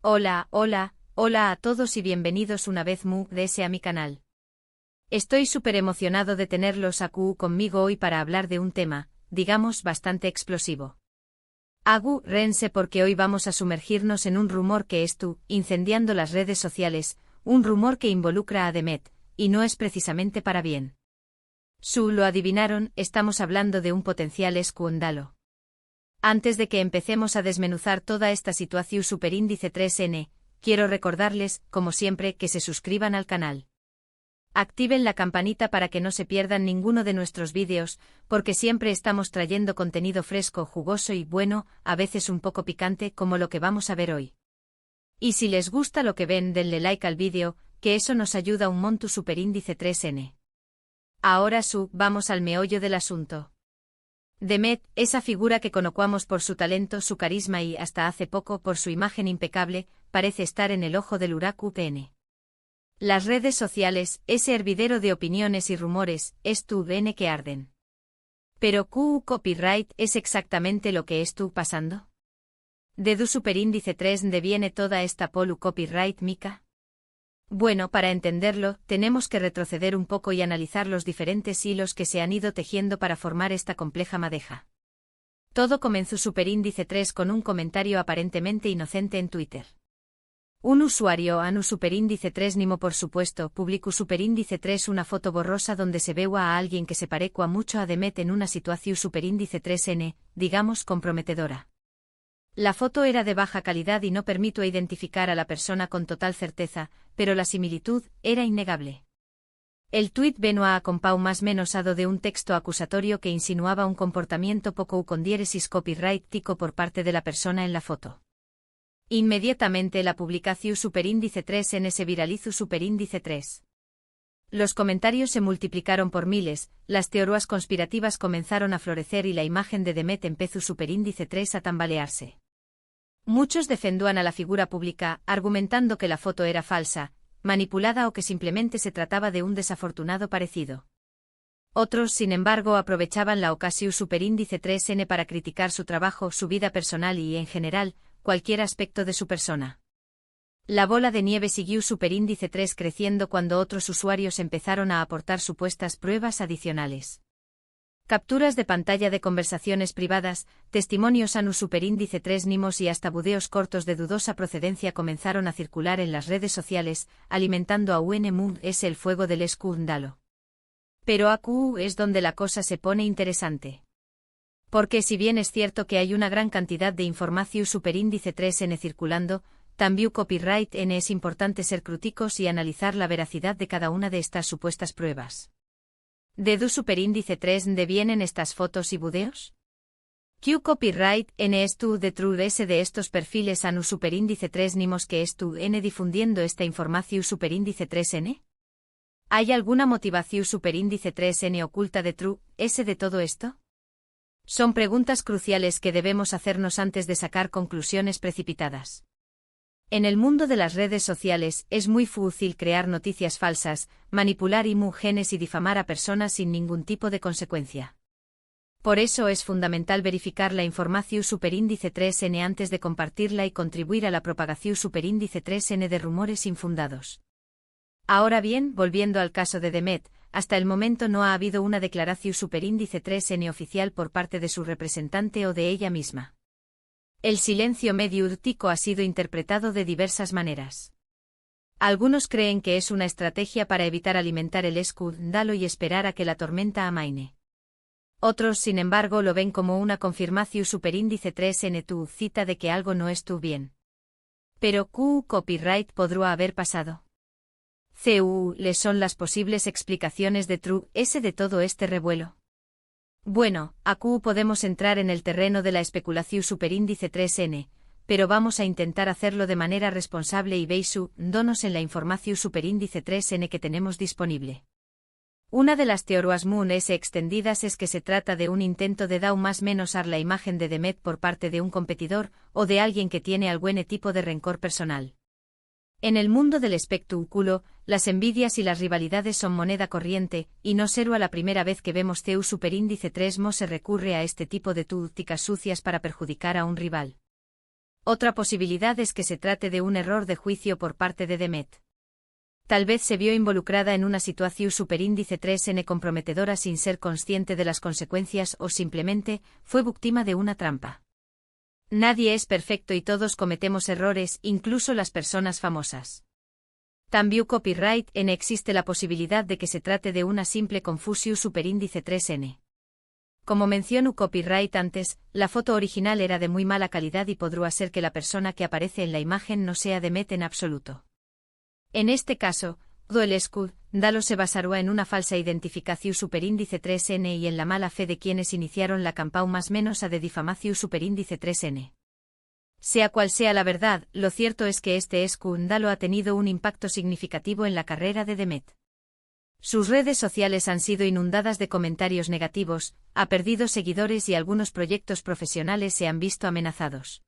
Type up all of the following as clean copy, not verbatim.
Hola a todos y bienvenidos una vez más a mi canal. Estoy súper emocionado de tenerlos aquí conmigo hoy para hablar de un tema, digamos, bastante explosivo. Agárrense porque hoy vamos a sumergirnos en un rumor que está incendiando las redes sociales, un rumor que involucra a Demet, y no es precisamente para bien. Lo adivinaron, estamos hablando de un potencial escándalo. Antes de que empecemos a desmenuzar toda esta situación superíndice 3N, quiero recordarles, como siempre, que se suscriban al canal. Activen la campanita para que no se pierdan ninguno de nuestros vídeos, porque siempre estamos trayendo contenido fresco, jugoso y bueno, a veces un poco picante como lo que vamos a ver hoy. Y si les gusta lo que ven, denle like al vídeo, que eso nos ayuda un montón superíndice 3N. Ahora vamos al meollo del asunto. Demet, esa figura que conocemos por su talento, su carisma y, hasta hace poco, por su imagen impecable, parece estar en el ojo del huracán. Las redes sociales, ese hervidero de opiniones y rumores, es tu VN que arden. Pero copyright es exactamente lo que está pasando. ¿De superíndice 3 deviene toda esta polu copyright mica? Bueno, para entenderlo, tenemos que retroceder un poco y analizar los diferentes hilos que se han ido tejiendo para formar esta compleja madeja. Todo comenzó superíndice 3 con un comentario aparentemente inocente en Twitter. Un usuario, Anu superíndice 3 Nimo por supuesto, publicó superíndice 3 una foto borrosa donde se ve a alguien que se parecua mucho a Demet en una situación superíndice 3N, digamos comprometedora. La foto era de baja calidad y no permito identificar a la persona con total certeza, pero la similitud era innegable. El tuit venía acompañado más menosado de un texto acusatorio que insinuaba un comportamiento poco con diéresis copyrightico por parte de la persona en la foto. Inmediatamente la publicación superíndice 3N se viralizó superíndice 3. Los comentarios se multiplicaron por miles, las teorías conspirativas comenzaron a florecer y la imagen de Demet empezó superíndice 3 a tambalearse. Muchos defendían a la figura pública, argumentando que la foto era falsa, manipulada o que simplemente se trataba de un desafortunado parecido. Otros, sin embargo, aprovechaban la ocasión superíndice 3N para criticar su trabajo, su vida personal y, en general, cualquier aspecto de su persona. La bola de nieve siguió superíndice 3 creciendo cuando otros usuarios empezaron a aportar supuestas pruebas adicionales. Capturas de pantalla de conversaciones privadas, testimonios Anu superíndice 3 Nimos y hasta videos cortos de dudosa procedencia comenzaron a circular en las redes sociales, alimentando a el fuego del escándalo. Pero aquí es donde la cosa se pone interesante. Porque si bien es cierto que hay una gran cantidad de información superíndice 3N circulando, también copyright N es importante ser críticos y analizar la veracidad de cada una de estas supuestas pruebas. ¿De superíndice 3 devienen estas fotos y videos? ¿Q copyright N es tu de true S de estos perfiles Anu superíndice 3 Nimos que es tu N difundiendo esta información superíndice 3N? ¿Hay alguna motivación superíndice 3N oculta de true S de todo esto? Son preguntas cruciales que debemos hacernos antes de sacar conclusiones precipitadas. En el mundo de las redes sociales es muy fácil crear noticias falsas, manipular imágenes y difamar a personas sin ningún tipo de consecuencia. Por eso es fundamental verificar la información superíndice 3N antes de compartirla y contribuir a la propagación superíndice 3N de rumores infundados. Ahora bien, volviendo al caso de Demet, hasta el momento no ha habido una declaración superíndice 3N oficial por parte de su representante o de ella misma. El silencio mediático ha sido interpretado de diversas maneras. Algunos creen que es una estrategia para evitar alimentar el escándalo y esperar a que la tormenta amaine. Otros, sin embargo, lo ven como una confirmación superíndice 3N tu cita de que algo no estuvo bien. Pero copyright podría haber pasado. ¿Les son las posibles explicaciones de true S de todo este revuelo? Bueno, aquí podemos entrar en el terreno de la especulación superíndice 3N, pero vamos a intentar hacerlo de manera responsable y basándonos en la información superíndice 3N que tenemos disponible. Una de las teorías más extendidas es que se trata de un intento de dar más menos la imagen de Demet por parte de un competidor o de alguien que tiene algún tipo de rencor personal. En el mundo del espectáculo, las envidias y las rivalidades son moneda corriente, y no será la primera vez que vemos superíndice 3 se recurre a este tipo de tácticas sucias para perjudicar a un rival. Otra posibilidad es que se trate de un error de juicio por parte de Demet. Tal vez se vio involucrada en una situación superíndice 3n comprometedora sin ser consciente de las consecuencias o simplemente fue víctima de una trampa. Nadie es perfecto y todos cometemos errores, incluso las personas famosas. También copyright n existe la posibilidad de que se trate de una simple confusión superíndice 3n. Como mencionó copyright antes, la foto original era de muy mala calidad y podría ser que la persona que aparece en la imagen no sea Demet en absoluto. En este caso, el escándalo se basará en una falsa identificación superíndice 3n y en la mala fe de quienes iniciaron la campaña más menos a de difamación superíndice 3n. Sea cual sea la verdad, lo cierto es que este escándalo ha tenido un impacto significativo en la carrera de Demet. Sus redes sociales han sido inundadas de comentarios negativos, ha perdido seguidores y algunos proyectos profesionales se han visto amenazados.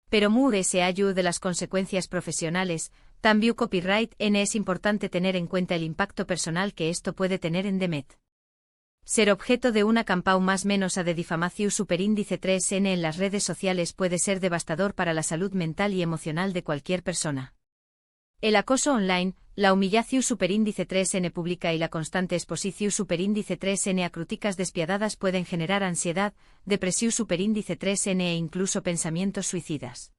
Pero Moore se ayudó de las consecuencias profesionales, también copyright n es importante tener en cuenta el impacto personal que esto puede tener en Demet. Ser objeto de una campaña más menos a de difamación superíndice 3n en las redes sociales puede ser devastador para la salud mental y emocional de cualquier persona. El acoso online, la humillación superíndice 3n pública y la constante exposición superíndice 3n a críticas despiadadas pueden generar ansiedad, depresión superíndice 3n e incluso pensamientos suicidas.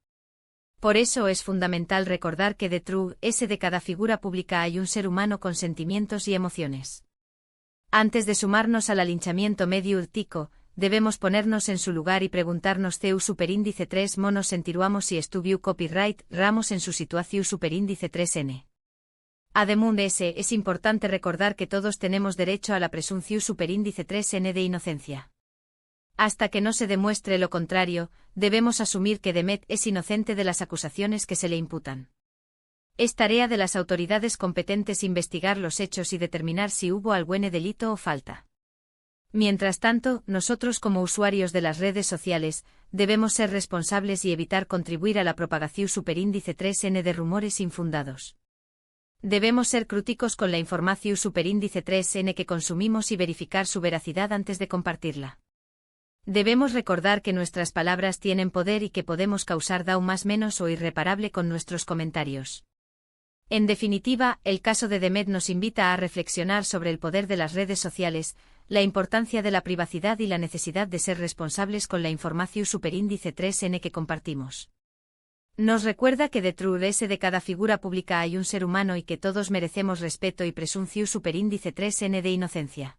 Por eso es fundamental recordar que detrás de cada figura pública hay un ser humano con sentimientos y emociones. Antes de sumarnos al alinchamiento mediático, debemos ponernos en su lugar y preguntarnos superíndice 3 monos sentiramos si estuvo copyright ramos en su situación superíndice 3n. Además es importante recordar que todos tenemos derecho a la presunción superíndice 3n de inocencia. Hasta que no se demuestre lo contrario, debemos asumir que Demet es inocente de las acusaciones que se le imputan. Es tarea de las autoridades competentes investigar los hechos y determinar si hubo algún delito o falta. Mientras tanto, nosotros como usuarios de las redes sociales, debemos ser responsables y evitar contribuir a la propagación superíndice 3n de rumores infundados. Debemos ser críticos con la información superíndice 3n que consumimos y verificar su veracidad antes de compartirla. Debemos recordar que nuestras palabras tienen poder y que podemos causar daño más menos o irreparable con nuestros comentarios. En definitiva, el caso de Demet nos invita a reflexionar sobre el poder de las redes sociales, la importancia de la privacidad y la necesidad de ser responsables con la información superíndice 3n que compartimos. Nos recuerda que detrás de cada figura pública hay un ser humano y que todos merecemos respeto y presunción superíndice 3n de inocencia.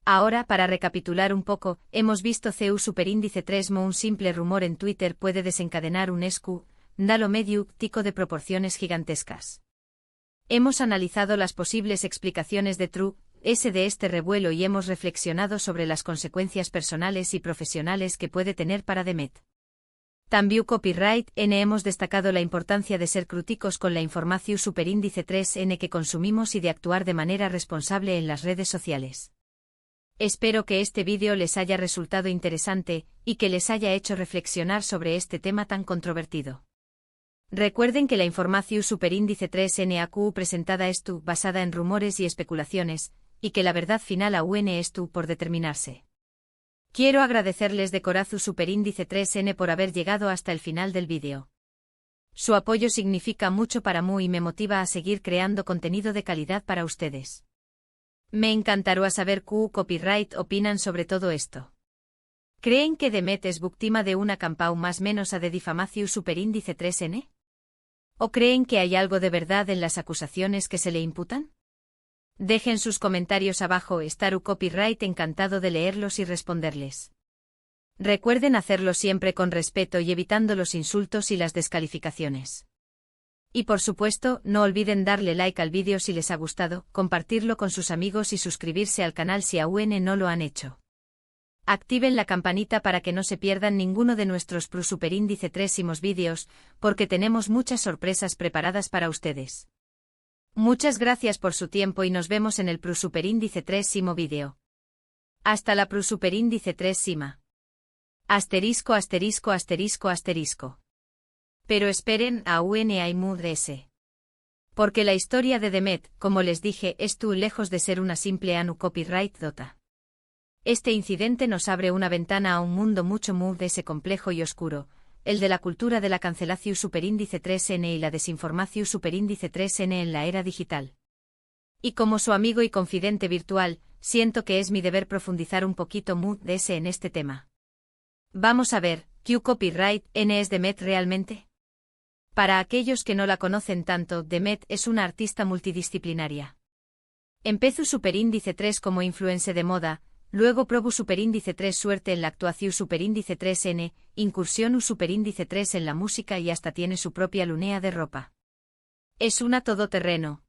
Ahora, para recapitular un poco, hemos visto superíndice 3mo un simple rumor en Twitter puede desencadenar un escándalo mediático de proporciones gigantescas. Hemos analizado las posibles explicaciones de este revuelo y hemos reflexionado sobre las consecuencias personales y profesionales que puede tener para Demet. También copyright n hemos destacado la importancia de ser críticos con la información superíndice 3n que consumimos y de actuar de manera responsable en las redes sociales. Espero que este vídeo les haya resultado interesante y que les haya hecho reflexionar sobre este tema tan controvertido. Recuerden que la información superíndice 3NAQ presentada es basada en rumores y especulaciones, y que la verdad final aún es por determinarse. Quiero agradecerles de corazón superíndice 3n por haber llegado hasta el final del vídeo. Su apoyo significa mucho para mí y me motiva a seguir creando contenido de calidad para ustedes. Me encantaría saber qué copyright opinan sobre todo esto. ¿Creen que Demet es víctima de una campaña más menos a de difamación superíndice 3n? ¿O creen que hay algo de verdad en las acusaciones que se le imputan? Dejen sus comentarios abajo, estaré copyright encantado de leerlos y responderles. Recuerden hacerlo siempre con respeto y evitando los insultos y las descalificaciones. Y por supuesto, no olviden darle like al vídeo si les ha gustado, compartirlo con sus amigos y suscribirse al canal si aún no lo han hecho. Activen la campanita para que no se pierdan ninguno de nuestros superíndice 3 vídeos, porque tenemos muchas sorpresas preparadas para ustedes. Muchas gracias por su tiempo y nos vemos en el superíndice 3 vídeo. Hasta la superíndice 3 Asterisco asterisco asterisco asterisco. Pero esperen, aún hay muchas. Porque la historia de Demet, como les dije, es lejos de ser una simple copyright dota. Este incidente nos abre una ventana a un mundo mucho más complejo y oscuro, el de la cultura de la cancelación superíndice 3N y la desinformación superíndice 3N en la era digital. Y como su amigo y confidente virtual, siento que es mi deber profundizar un poquito en este tema. Vamos a ver, ¿qué copyright N es Demet realmente? Para aquellos que no la conocen tanto, Demet es una artista multidisciplinaria. Empezó superíndice 3 como influencer de moda, luego probó superíndice 3 suerte en la actuación superíndice 3N, incursión superíndice 3 en la música y hasta tiene su propia línea de ropa. Es una todoterreno.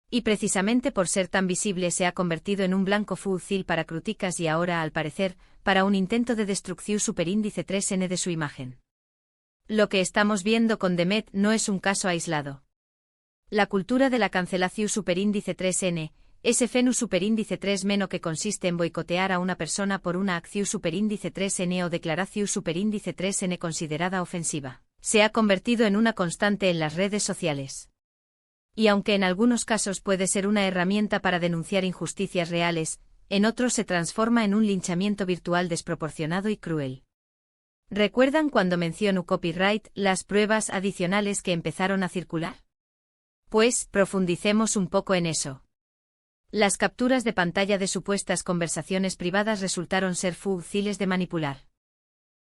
Y precisamente por ser tan visible se ha convertido en un blanco fácil para críticas y ahora, al parecer, para un intento de destrucción superíndice 3N de su imagen. Lo que estamos viendo con Demet no es un caso aislado. La cultura de la cancelación superíndice 3N, ese fenómeno superíndice 3 menos que consiste en boicotear a una persona por una acción superíndice 3N o declaración superíndice 3N considerada ofensiva, se ha convertido en una constante en las redes sociales. Y aunque en algunos casos puede ser una herramienta para denunciar injusticias reales, en otros se transforma en un linchamiento virtual desproporcionado y cruel. ¿Recuerdan cuando mencionó copyright las pruebas adicionales que empezaron a circular? Pues, profundicemos un poco en eso. Las capturas de pantalla de supuestas conversaciones privadas resultaron ser fáciles de manipular.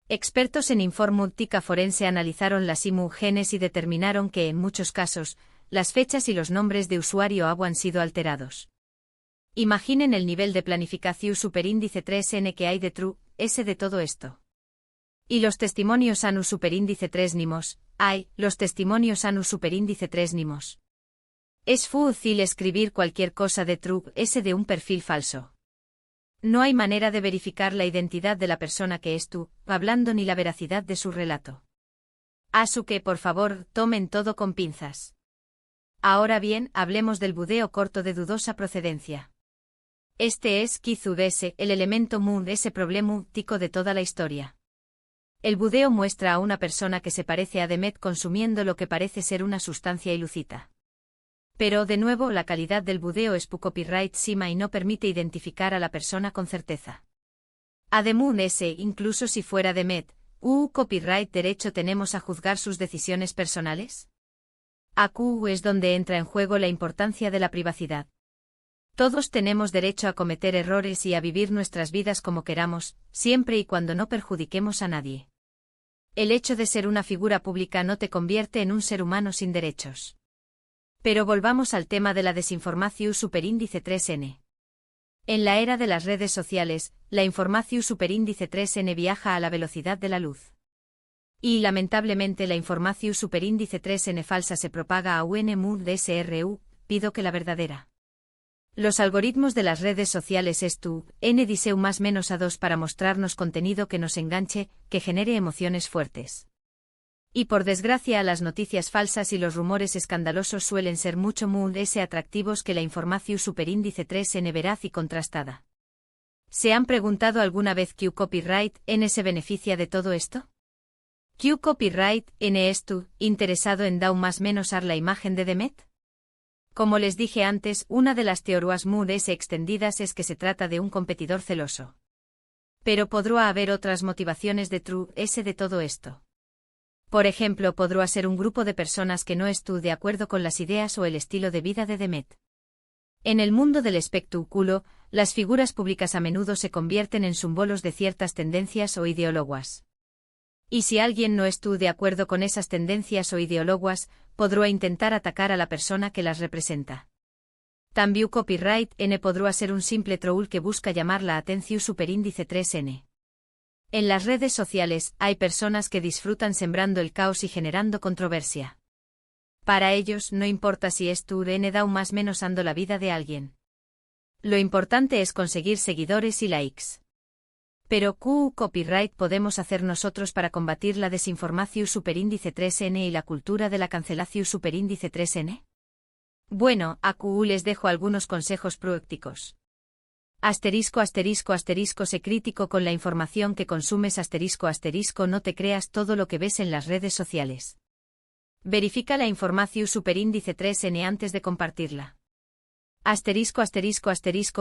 Expertos en informática forense analizaron las imágenes y determinaron que, en muchos casos, las fechas y los nombres de usuario habían sido alterados. Imaginen el nivel de planificación superíndice 3N que hay de todo esto. Y los testimonios ANU superíndice 3 NIMOS, los testimonios ANU superíndice 3 NIMOS. Es fácil escribir cualquier cosa de un perfil falso. No hay manera de verificar la identidad de la persona que hablando ni la veracidad de su relato. Así que, por favor, tomen todo con pinzas. Ahora bien, hablemos del video corto de dudosa procedencia. Este es, quizás, el elemento ese problemático de toda la historia. El video muestra a una persona que se parece a Demet consumiendo lo que parece ser una sustancia ilícita. Pero, de nuevo, la calidad del video es copyright sima y no permite identificar a la persona con certeza. Además, incluso si fuera Demet, copyright derecho tenemos a juzgar sus decisiones personales? Aquí es donde entra en juego la importancia de la privacidad. Todos tenemos derecho a cometer errores y a vivir nuestras vidas como queramos, siempre y cuando no perjudiquemos a nadie. El hecho de ser una figura pública no te convierte en un ser humano sin derechos. Pero volvamos al tema de la desinformación superíndice 3N. En la era de las redes sociales, la información superíndice 3N viaja a la velocidad de la luz. Y lamentablemente la información superíndice 3N falsa se propaga a UNMUDSRU, pido que la verdadera. Los algoritmos de las redes sociales N diseu más menos a 2 para mostrarnos contenido que nos enganche, que genere emociones fuertes. Y por desgracia las noticias falsas y los rumores escandalosos suelen ser mucho más atractivos que la información superíndice 3N veraz y contrastada. ¿Se han preguntado alguna vez qué copyright N se beneficia de todo esto? ¿Qué copyright N es interesado en dar más menos a la imagen de Demet? Como les dije antes, una de las teorías más extendidas es que se trata de un competidor celoso. Pero podrá haber otras motivaciones de todo esto. Por ejemplo, podrá ser un grupo de personas que no estén de acuerdo con las ideas o el estilo de vida de Demet. En el mundo del espectáculo, las figuras públicas a menudo se convierten en símbolos de ciertas tendencias o ideólogas. Y si alguien no esté de acuerdo con esas tendencias o ideólogas, podrá intentar atacar a la persona que las representa. También copyright N podrá ser un simple troll que busca llamar la atención superíndice 3N. En las redes sociales, hay personas que disfrutan sembrando el caos y generando controversia. Para ellos, no importa si N da más menos ando la vida de alguien. Lo importante es conseguir seguidores y likes. Pero, ¿qué copyright podemos hacer nosotros para combatir la desinformación superíndice 3N y la cultura de la cancelación superíndice 3N? Bueno, aquí les dejo algunos consejos prácticos. Sé crítico con la información que consumes. No te creas todo lo que ves en las redes sociales. Verifica la información superíndice 3N antes de compartirla.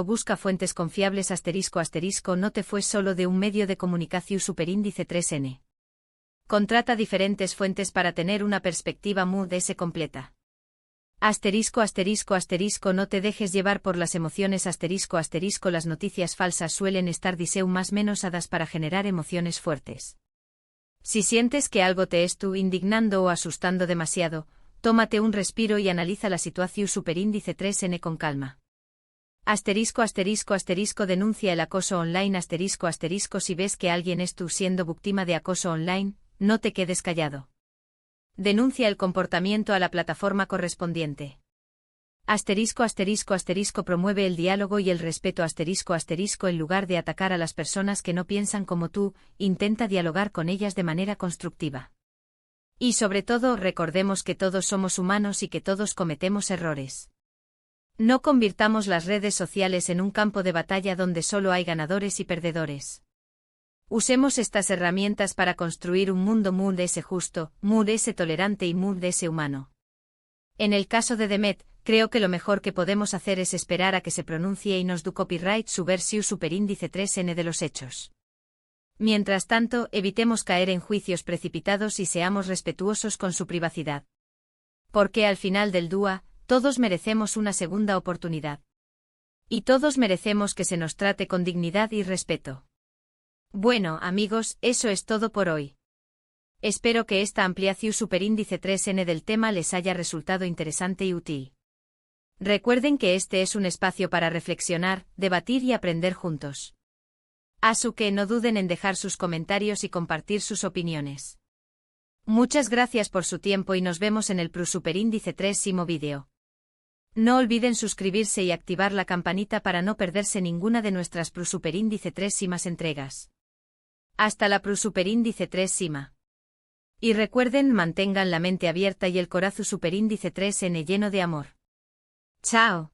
Busca fuentes confiables. No te fue solo de un medio de comunicación superíndice 3N. Contrata diferentes fuentes para tener una perspectiva MUD-S completa. Asterisco asterisco asterisco no te dejes llevar por las emociones asterisco asterisco las noticias falsas suelen estar más menos hadas para generar emociones fuertes. Si sientes que algo te está indignando o asustando demasiado, tómate un respiro y analiza la situación superíndice 3N con calma. Asterisco asterisco asterisco denuncia el acoso online asterisco asterisco si ves que alguien está siendo víctima de acoso online, no te quedes callado. Denuncia el comportamiento a la plataforma correspondiente. Asterisco asterisco asterisco promueve el diálogo y el respeto asterisco asterisco en lugar de atacar a las personas que no piensan como tú, intenta dialogar con ellas de manera constructiva. Y sobre todo recordemos que todos somos humanos y que todos cometemos errores. No convirtamos las redes sociales en un campo de batalla donde solo hay ganadores y perdedores. Usemos estas herramientas para construir un mundo MUD-S justo, MUD-S tolerante y MUD-S humano. En el caso de Demet, creo que lo mejor que podemos hacer es esperar a que se pronuncie y nos dé copyright su versión superíndice 3N de los hechos. Mientras tanto, evitemos caer en juicios precipitados y seamos respetuosos con su privacidad. Porque al final del día, todos merecemos una segunda oportunidad. Y todos merecemos que se nos trate con dignidad y respeto. Bueno, amigos, eso es todo por hoy. Espero que esta ampliación superíndice 3N del tema les haya resultado interesante y útil. Recuerden que este es un espacio para reflexionar, debatir y aprender juntos. Así que no duden en dejar sus comentarios y compartir sus opiniones. Muchas gracias por su tiempo y nos vemos en el superíndice 3º vídeo. No olviden suscribirse y activar la campanita para no perderse ninguna de nuestras superíndice 3º entregas. Hasta la superíndice 3º. Y recuerden, mantengan la mente abierta y el corazón superíndice 3N lleno de amor. Chao.